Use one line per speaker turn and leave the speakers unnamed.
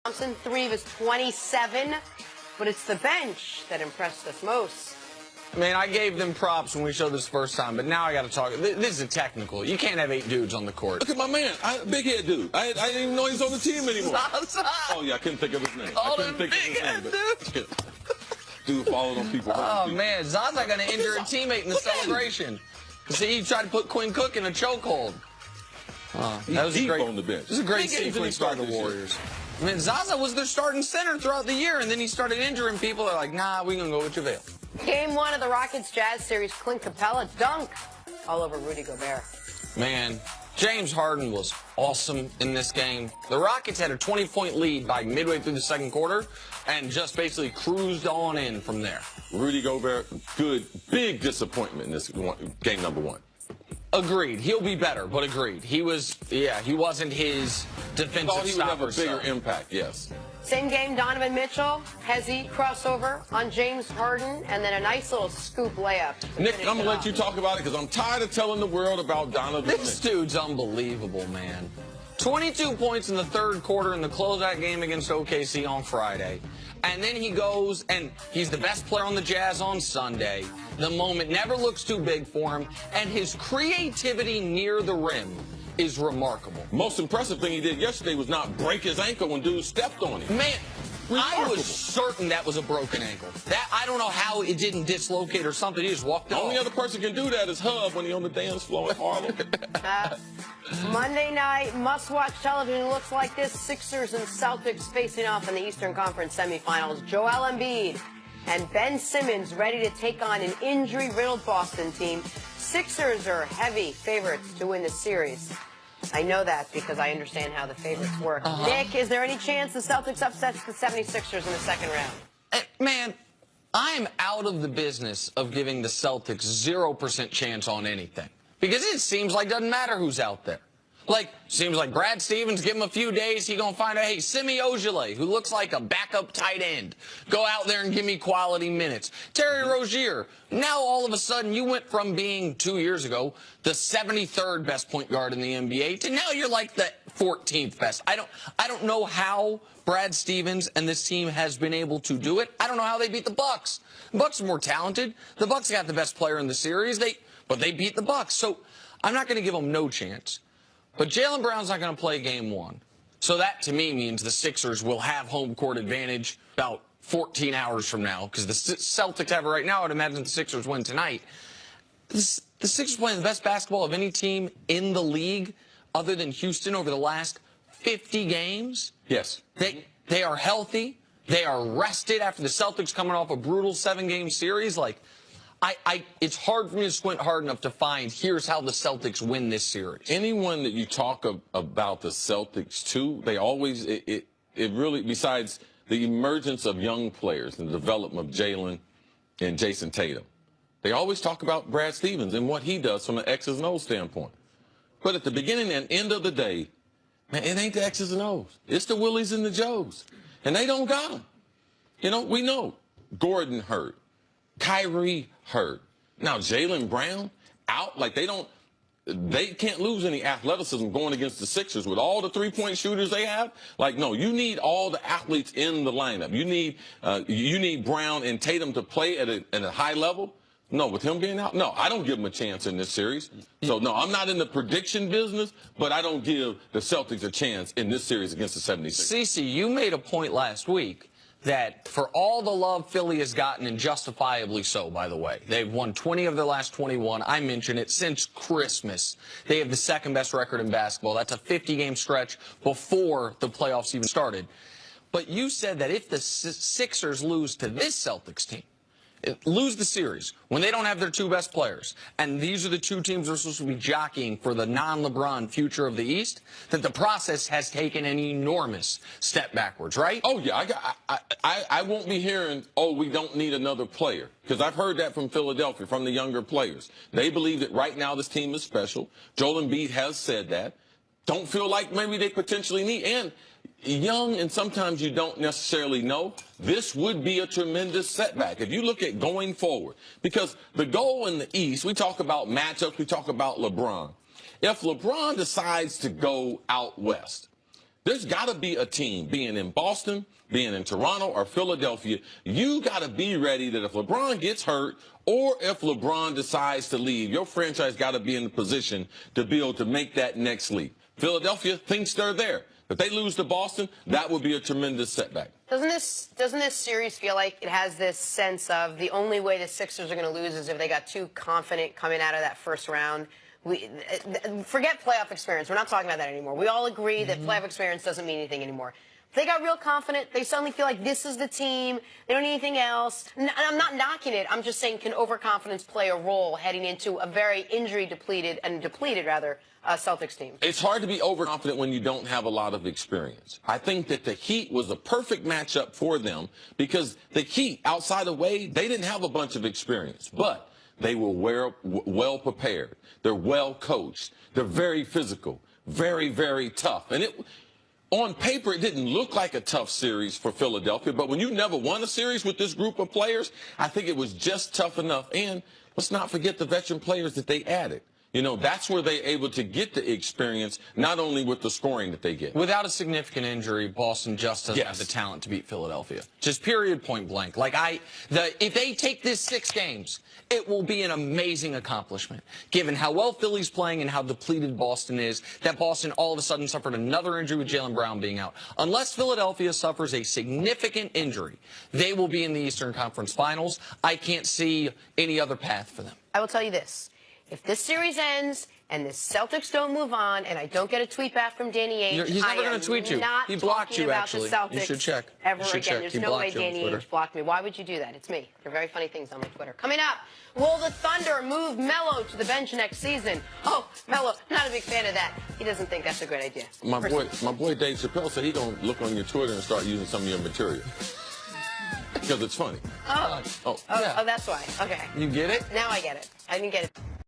Thompson, 3 of his 27, but it's the bench that impressed us most.
Man, I gave them props when we showed this first time, but now I got to talk. This is a technical. You can't have 8 dudes on the court.
Look at my man, big head dude. I didn't even know he's on the team anymore. Oh yeah, I couldn't think of his name.
All them big head dude.
Dude followed on people.
Oh man, Zaza going to injure a teammate in the celebration. See, he tried to put Quinn Cook in a chokehold. That was
deep
great.
On the bench.
This is a great sequence by the Warriors. I mean, Zaza was their starting center throughout the year, and then he started injuring people. They're like, nah, we're going to go with JaVale.
Game 1 of the Rockets-Jazz series, Clint Capella dunk all over Rudy Gobert.
Man, James Harden was awesome in this game. The Rockets had a 20-point lead by midway through the second quarter and just basically cruised on in from there.
Rudy Gobert, good, big disappointment in this game number 1.
Agreed. He'll be better, but agreed. He wasn't his defensive
Thought he would have a bigger
stopper.
impact, yes.
Same game, Donovan Mitchell, hezzy crossover on James Harden, and then a nice little scoop layup.
Nick, I'm going to let you talk about it because I'm tired of telling the world about Donovan
This
Mitchell.
dude's unbelievable, man. 22 points in the third quarter in the closeout game against OKC on Friday. And then he goes, and he's the best player on the Jazz on Sunday. The moment never looks too big for him, and his creativity near the rim is remarkable.
Most impressive thing he did yesterday was not break his ankle when dude stepped on him.
Man,
Remarkable.
I was certain that was a broken ankle. That I don't know how it didn't dislocate or something. He just walked
The
off.
only other person can do that is Hub when he's on the dance floor in Harlem.
Monday night, must-watch television looks like this. Sixers and Celtics facing off in the Eastern Conference semifinals. Joel Embiid and Ben Simmons ready to take on an injury-riddled Boston team. Sixers are heavy favorites to win the series. I know that because I understand how the favorites work. Nick, is there any chance the Celtics upsets the 76ers in the second round?
Man, I'm out of the business of giving the Celtics 0% chance on anything. Because it seems like it doesn't matter who's out there. Like, seems like Brad Stevens, give him a few days, he gonna find out, hey, Semi Ojeleye, who looks like a backup tight end, go out there and give me quality minutes. Terry Rozier, now all of a sudden you went from being 2 years ago the 73rd best point guard in the NBA to now you're like the 14th best. I don't know how Brad Stevens and this team has been able to do it. I don't know how they beat the Bucks. The Bucks are more talented. The Bucks got the best player in the series, but they beat the Bucks. So I'm not going to give them no chance. But Jaylen Brown's not going to play game 1. So that, to me, means the Sixers will have home court advantage about 14 hours from now. Because the Celtics have it right now. I'd imagine the Sixers win tonight. The Sixers playing the best basketball of any team in the league other than Houston over the last 50 games.
Yes.
They are healthy. They are rested after the Celtics coming off a brutal 7-game series. Like, it's hard for me to squint hard enough to find here's how the Celtics win this series.
Anyone that you talk about the Celtics to, they always, it really, besides the emergence of young players and the development of Jalen and Jason Tatum, they always talk about Brad Stevens and what he does from an X's and O's standpoint. But at the beginning and end of the day, man, it ain't the X's and O's. It's the Willies and the Joes. And they don't got them. You know, we know Gordon hurt. Kyrie hurt. Now, Jaylen Brown out. Like, they can't lose any athleticism going against the Sixers with all the three-point shooters they have. Like, no, you need all the athletes in the lineup. You need Brown and Tatum to play at a high level. No, with him being out, no, I don't give him a chance in this series. So, no, I'm not in the prediction business, but I don't give the Celtics a chance in this series against the 76ers.
Cece, you made a point last week that for all the love Philly has gotten, and justifiably so, by the way, they've won 20 of their last 21. I mentioned it since Christmas. They have the second best record in basketball. That's a 50-game stretch before the playoffs even started. But you said that if the Sixers lose to this Celtics team, lose the series when they don't have their 2 best players, and these are the 2 teams that are supposed to be jockeying for the non-LeBron future of the East, that the process has taken an enormous step backwards, right?
Oh, yeah. I won't be hearing, oh, we don't need another player, because I've heard that from Philadelphia, from the younger players. They believe that right now this team is special. Joel Embiid has said that. Don't feel like maybe they potentially need, and young, and sometimes you don't necessarily know, this would be a tremendous setback if you look at going forward. Because the goal in the East, we talk about matchups, we talk about LeBron. If LeBron decides to go out west, There's got to be a team, being in Boston, being in Toronto or Philadelphia, you got to be ready that if LeBron gets hurt or if LeBron decides to leave, your franchise got to be in the position to be able to make that next leap. Philadelphia thinks they're there. If they lose to Boston, that would be a tremendous setback.
Doesn't this series feel like it has this sense of the only way the Sixers are going to lose is if they got too confident coming out of that first round? Forget playoff experience. We're not talking about that anymore. We all agree that playoff experience doesn't mean anything anymore. If they got real confident, they suddenly feel like this is the team. They don't need anything else. And I'm not knocking it. I'm just saying, can overconfidence play a role heading into a very depleted Celtics team?
It's hard to be overconfident when you don't have a lot of experience. I think that the Heat was a perfect matchup for them because the Heat, outside of Wade, they didn't have a bunch of experience. But they were well prepared. They're well coached. They're very physical, very, very tough. And on paper, it didn't look like a tough series for Philadelphia. But when you never won a series with this group of players, I think it was just tough enough. And let's not forget the veteran players that they added. You know, that's where they're able to get the experience, not only with the scoring that they get.
Without a significant injury, Boston just doesn't have the talent to beat Philadelphia. Just period, point blank. Like, if they take this 6 games, it will be an amazing accomplishment, given how well Philly's playing and how depleted Boston is, that Boston all of a sudden suffered another injury with Jaylen Brown being out. Unless Philadelphia suffers a significant injury, they will be in the Eastern Conference Finals. I can't see any other path for them.
I will tell you this. If this series ends and the Celtics don't move on and I don't get a tweet back from Danny Ainge,
he's never going to tweet you. He blocked you, actually.
You
should check.
Ever again. There's no way Danny Ainge blocked me. Why would you do that? It's me. There are very funny things on my Twitter. Coming up, will the Thunder move Melo to the bench next season? Oh, Melo, not a big fan of that. He doesn't think that's a great idea.
My boy Dave Chappelle said he's going to look on your Twitter and start using some of your material. Because it's funny.
Oh, that's why. Okay.
You get it?
Now I get it. I didn't get it.